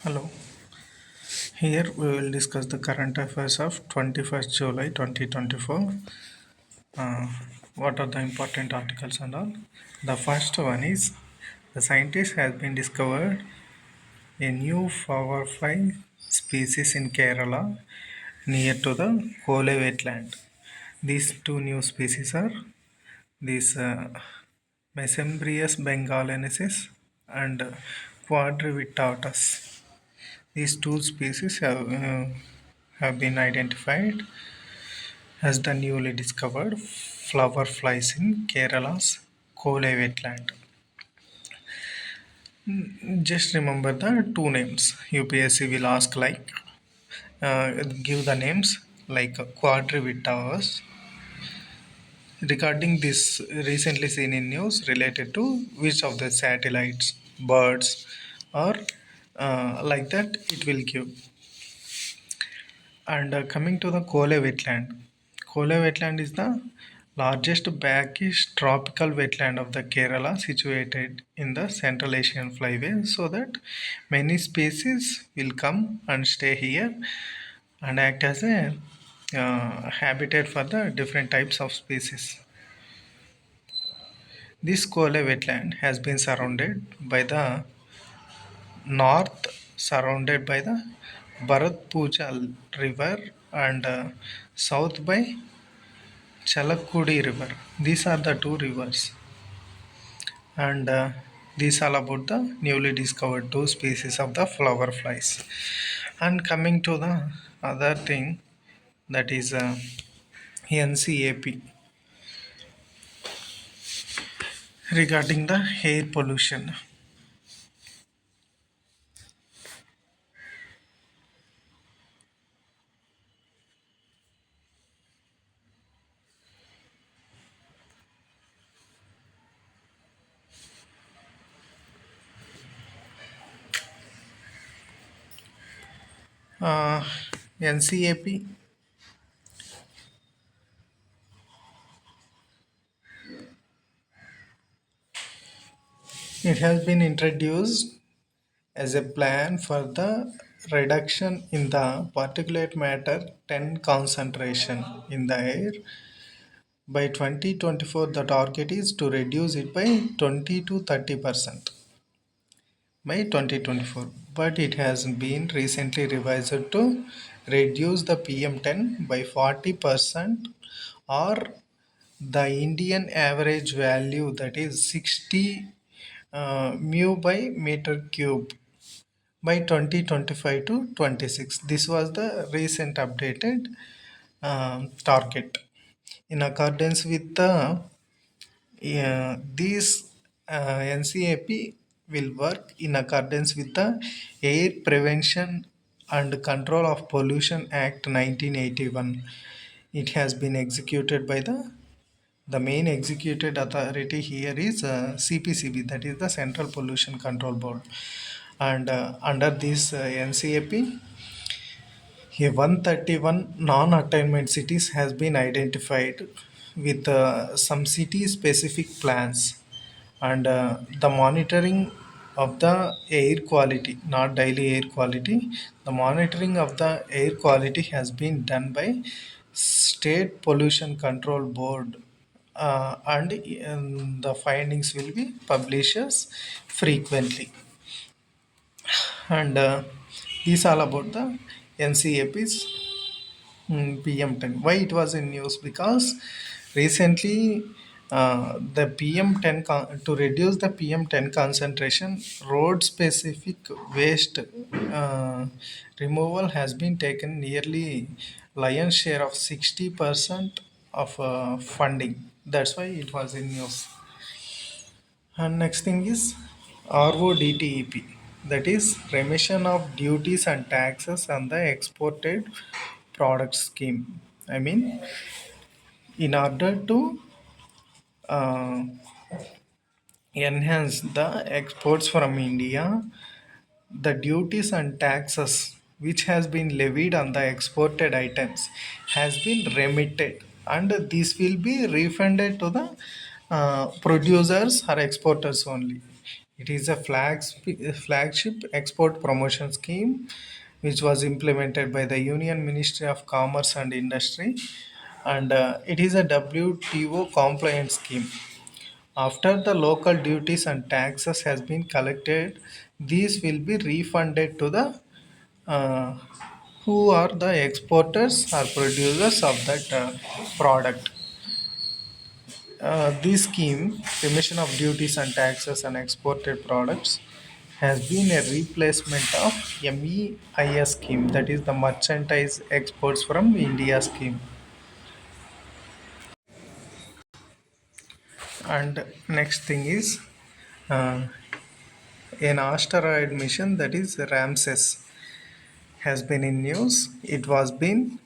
Hello. Here we will discuss the current affairs of 21st July 2024. Uh, what are the important articles and all? The first one is the scientist has been discovered a new flowerfly species in Kerala near to the Kole wetland. These two new species are this Mesembrius bengalensis and Quadrivitatus. These two species have been identified as the newly discovered flower flies in Kerala's Kole wetland. Just remember the two names. UPSC will ask give the names like quadrivitas. Regarding this recently seen in news related to which of the satellites, birds, or like that it will give. And coming to the Kole wetland is the largest brackish tropical wetland of the Kerala, situated in the Central Asian flyway, so that many species will come and stay here and act as a habitat for the different types of species. This Kole wetland has been surrounded by the north, surrounded by the Bharatpooja river, and south by Chalakudi river. These are the two rivers, and these are about the newly discovered two species of the flower flies. And coming to the other thing, that is NCAP, regarding the air pollution. Uh, NCAP, it has been introduced as a plan for the reduction in the particulate matter 10 concentration in the air. By 2024, the target is to reduce it by 20 to 30% by 2024. But it has been recently revised to reduce the PM10 by 40%, or the Indian average value, that is 60 mu by meter cube, by 2025 to 26. This was the recent updated target. In accordance with the these NCAP will work in accordance with the Air Prevention and Control of Pollution Act 1981. It has been executed by the main executed authority here is CPCB, that is the Central Pollution Control Board. And under this NCAP, a 131 non-attainment cities has been identified with some city-specific plans, and the monitoring of the air quality, not daily air quality. The monitoring of the air quality has been done by State Pollution Control Board, and the findings will be published frequently. And these all about the NCAP's PM10. Why it was in news? Because recently the PM10 to reduce the PM10 concentration, road specific waste removal has been taken nearly lion's share of 60% of funding. That's why it was in news. And next thing is RODTEP, that is remission of duties and taxes on the exported product scheme. I mean, in order to uh, enhance the exports from India, the duties and taxes which has been levied on the exported items has been remitted, and this will be refunded to the producers or exporters only. It is a flagship export promotion scheme which was implemented by the Union Ministry of Commerce and Industry, and it is a WTO compliant scheme. After the local duties and taxes has been collected, these will be refunded to the uh, who are the exporters or producers of that product. This scheme, remission of duties and taxes on exported products, has been a replacement of MEIS scheme, that is the merchandise exports from India scheme. And next thing is uh, an asteroid mission, that is Ramses, has been in news. It was been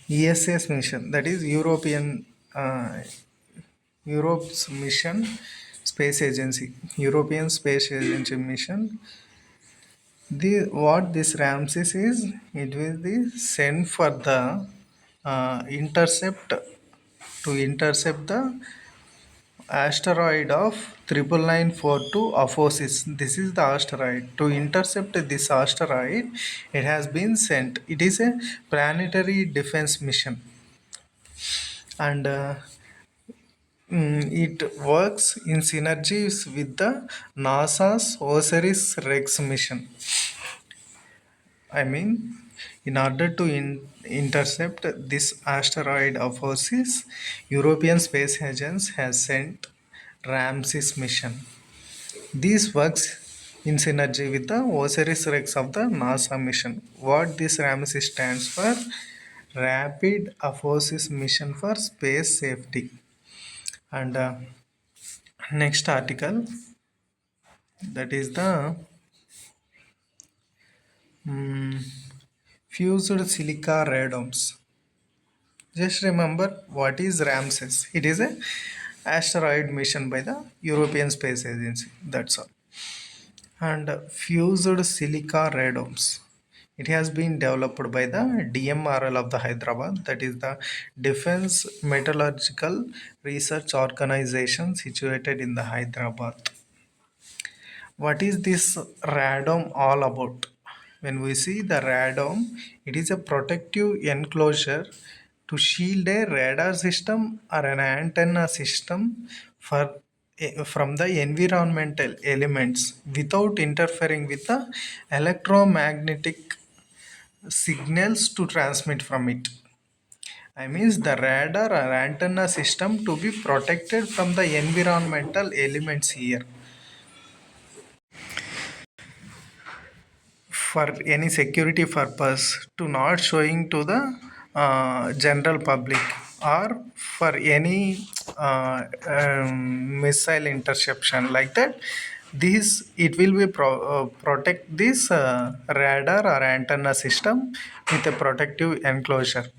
ESS mission, that is Europe's mission space agency, European Space Agency mission. The what this Ramses is, it will be sent for the intercept to intercept the asteroid of 99942 Aphosis. This is the asteroid. To intercept this asteroid, it has been sent. It is a planetary defense mission, and it works in synergies with the NASA's Osiris-Rex mission. I mean, in order to intercept this asteroid of Osis, European Space Agency has sent Ramses mission. This works in synergy with the Osiris-Rex of the NASA mission. What this Ramses stands for? Rapid Aphosis Mission for Space Safety. And next article, that is the mm, fused silica radomes. Just remember what is Ramses. It is a asteroid mission by the European Space Agency. That's all. And fused silica radomes. It has been developed by the DMRL of the Hyderabad, that is the Defense Metallurgical Research Organization situated in the Hyderabad. What is this radome all about? When we see the radome, it is a protective enclosure to shield a radar system or an antenna system from the environmental elements without interfering with the electromagnetic signals to transmit from it. I means the radar or antenna system to be protected from the environmental elements here, for any security purpose, to not showing to the general public, or for any missile interception like that. This it will be protect this radar or antenna system with a protective enclosure.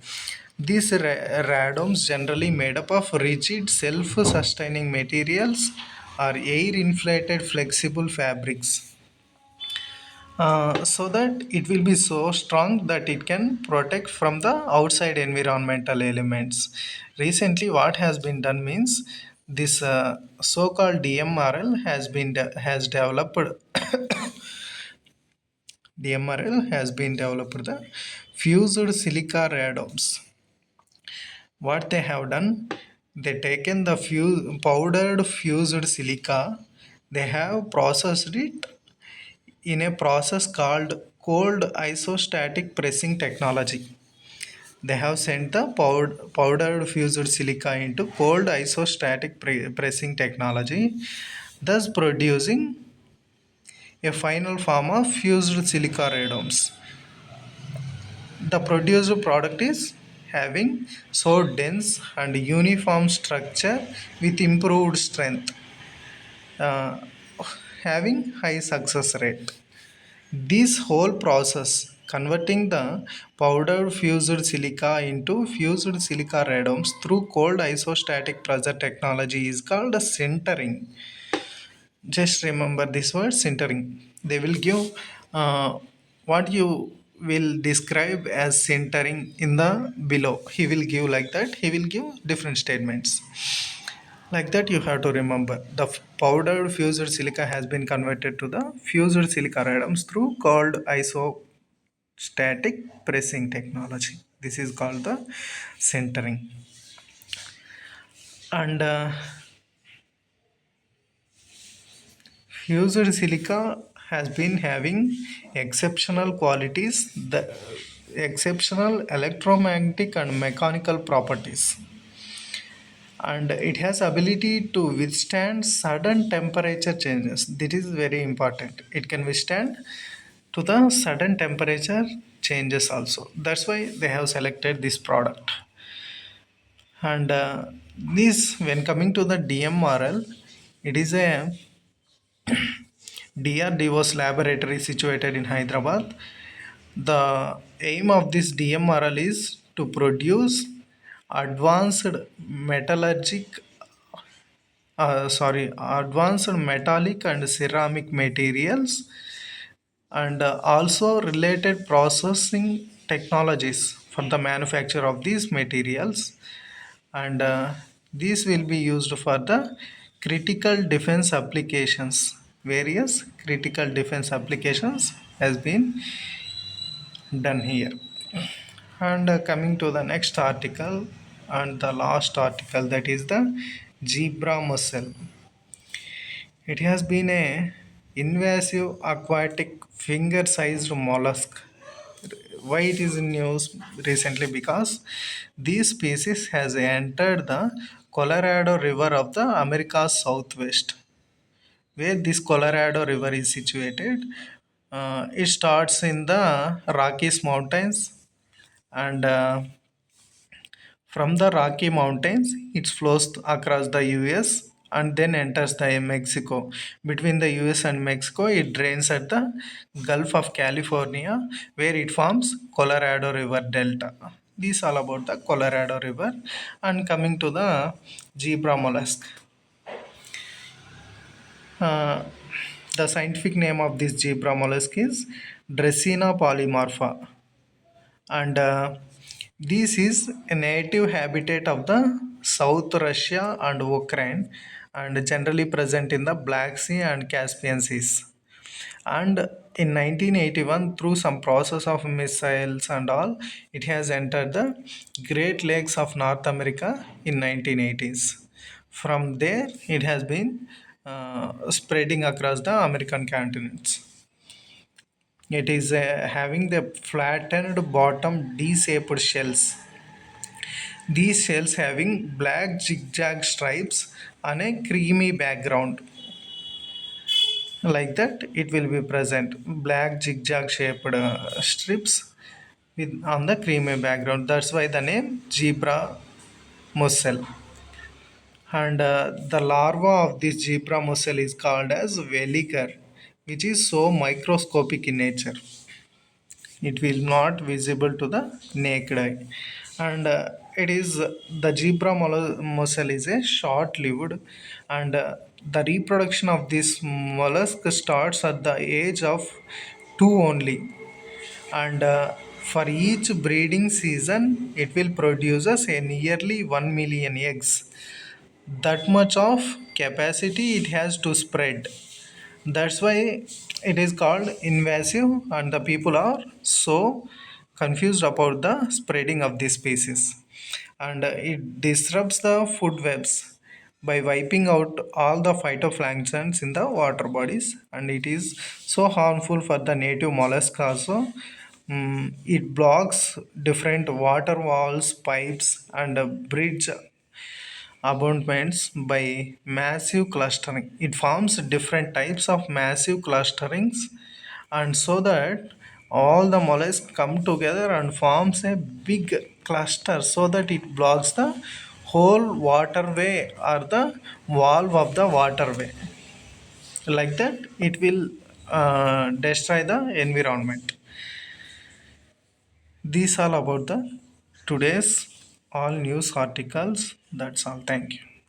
These radomes generally made up of rigid self-sustaining materials or air inflated flexible fabrics, so that it will be so strong that it can protect from the outside environmental elements. Recently what has been done means, this so-called DMRL has developed DMRL has been developed the fused silica radomes. What they have done, they taken the powdered fused silica, they have processed it in a process called cold isostatic pressing technology. They have sent the powdered fused silica into cold isostatic pressing technology, thus producing a final form of fused silica radomes. The produced product is having so dense and uniform structure with improved strength, uh, having high success rate. This whole process, converting the powdered fused silica into fused silica radomes through cold isostatic pressure technology, is called sintering. Just remember this word sintering. They will give what you will describe as sintering in the below. He will give like that. He will give different statements. Like that, you have to remember the powdered fused silica has been converted to the fused silica atoms through called isostatic pressing technology. This is called the sintering. And fused silica has been having exceptional qualities, the exceptional electromagnetic and mechanical properties, and it has ability to withstand sudden temperature changes. This is very important. It can withstand to the sudden temperature changes also. That's why they have selected this product. And this, when coming to the DMRL, it is a DRDO's laboratory situated in Hyderabad. The aim of this DMRL is to produce advanced metallurgic advanced metallic and ceramic materials, and also related processing technologies for the manufacture of these materials. And these will be used for the critical defense applications. Various critical defense applications has been done here. And coming to the next article and the last article, that is the zebra mussel. It has been a invasive aquatic finger-sized mollusk. Why it is in news recently? Because this species has entered the Colorado River of the America's Southwest. Where this Colorado River is situated, it starts in the Rockies Mountains, and from the Rocky Mountains, it flows across the US and then enters the Mexico. Between the US and Mexico, it drains at the Gulf of California, where it forms Colorado River Delta. This all about the Colorado River. And coming to the zebra mollusk. Uh, the scientific name of this zebra mollusk is Dracena polymorpha, and this is a native habitat of the South Russia and Ukraine, and generally present in the Black Sea and Caspian Seas. And in 1981, through some process of missiles and all, it has entered the Great Lakes of North America in 1980s. From there, it has been spreading across the American continents. It is having the flattened bottom D-shaped shells. These shells having black zigzag stripes on a creamy background. Like that, it will be present black zigzag shaped strips with on the creamy background. That's why the name zebra mussel. And the larva of this zebra mussel is called as veliger, which is so microscopic in nature. It will not visible to the naked eye. And it is the zebra mussel is a short lived, and the reproduction of this mollusk starts at the age of 2 only. And for each breeding season it will produce us a nearly 1 million eggs. That much of capacity it has to spread. That's why it is called invasive, and the people are so confused about the spreading of this species. And it disrupts the food webs by wiping out all the phytoplanktons in the water bodies, and it is so harmful for the native mollusk also. It blocks different water walls, pipes, and bridge abundance by massive clustering. It forms different types of massive clusterings, and so that all the mollusks come together and forms a big cluster, so that it blocks the whole waterway or the valve of the waterway. Like that, it will destroy the environment. These all about the today's all news articles. That's all. Thank you.